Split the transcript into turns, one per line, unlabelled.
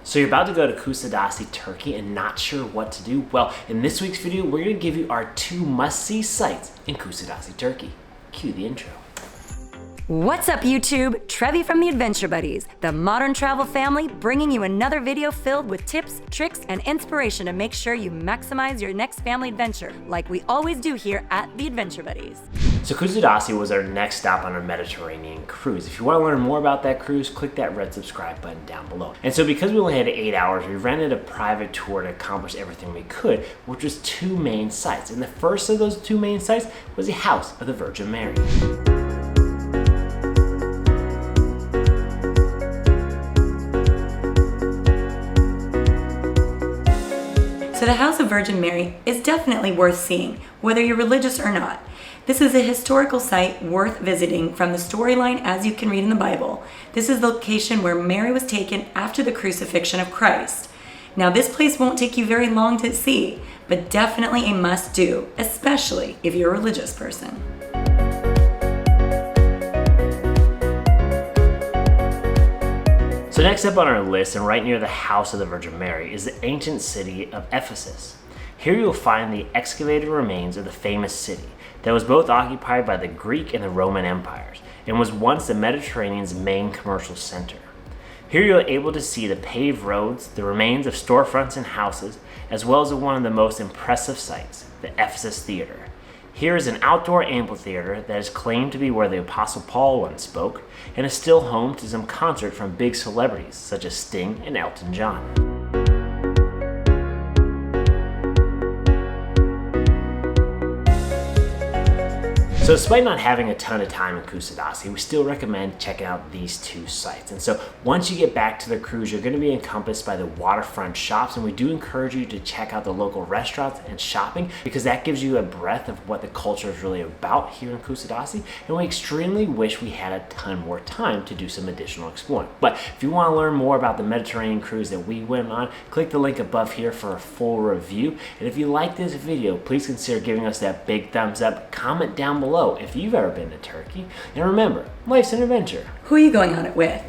So you're about to go to Kusadasi, Turkey and not sure what to do? Well, in this week's video, we're going to give you our 2 must-see sites in Kusadasi, Turkey. Cue the intro.
What's up YouTube? Trevi from the Adventure Buddies, the modern travel family, bringing you another video filled with tips, tricks, and inspiration to make sure you maximize your next family adventure, like we always do here at the Adventure Buddies.
So Kusadasi was our next stop on our Mediterranean cruise. If you want to learn more about that cruise, click that red subscribe button down below. And so because we only had 8 hours, we rented a private tour to accomplish everything we could, which was 2 main sites. And the first of those 2 main sites was the House of the Virgin Mary.
So the House of Virgin Mary is definitely worth seeing, whether you're religious or not. This is a historical site worth visiting from the storyline as you can read in the Bible. This is the location where Mary was taken after the crucifixion of Christ. Now this place won't take you very long to see, but definitely a must-do, especially if you're a religious person.
So next up on our list, and right near the House of the Virgin Mary, is the ancient city of Ephesus. Here you will find the excavated remains of the famous city that was both occupied by the Greek and the Roman empires and was once the Mediterranean's main commercial center. Here you are able to see the paved roads, the remains of storefronts and houses, as well as one of the most impressive sights, the Ephesus Theater. Here is an outdoor amphitheater that is claimed to be where the Apostle Paul once spoke and is still home to some concerts from big celebrities such as Sting and Elton John. So despite not having a ton of time in Kusadasi, we still recommend checking out these 2 sites. And so once you get back to the cruise, you're going to be encompassed by the waterfront shops, and we do encourage you to check out the local restaurants and shopping because that gives you a breadth of what the culture is really about here in Kusadasi, and we extremely wish we had a ton more time to do some additional exploring. But if you want to learn more about the Mediterranean cruise that we went on, click the link above here for a full review. And if you like this video, please consider giving us that big thumbs up, comment down below if you've ever been to Turkey, and remember, life's an adventure.
Who are you going on it with?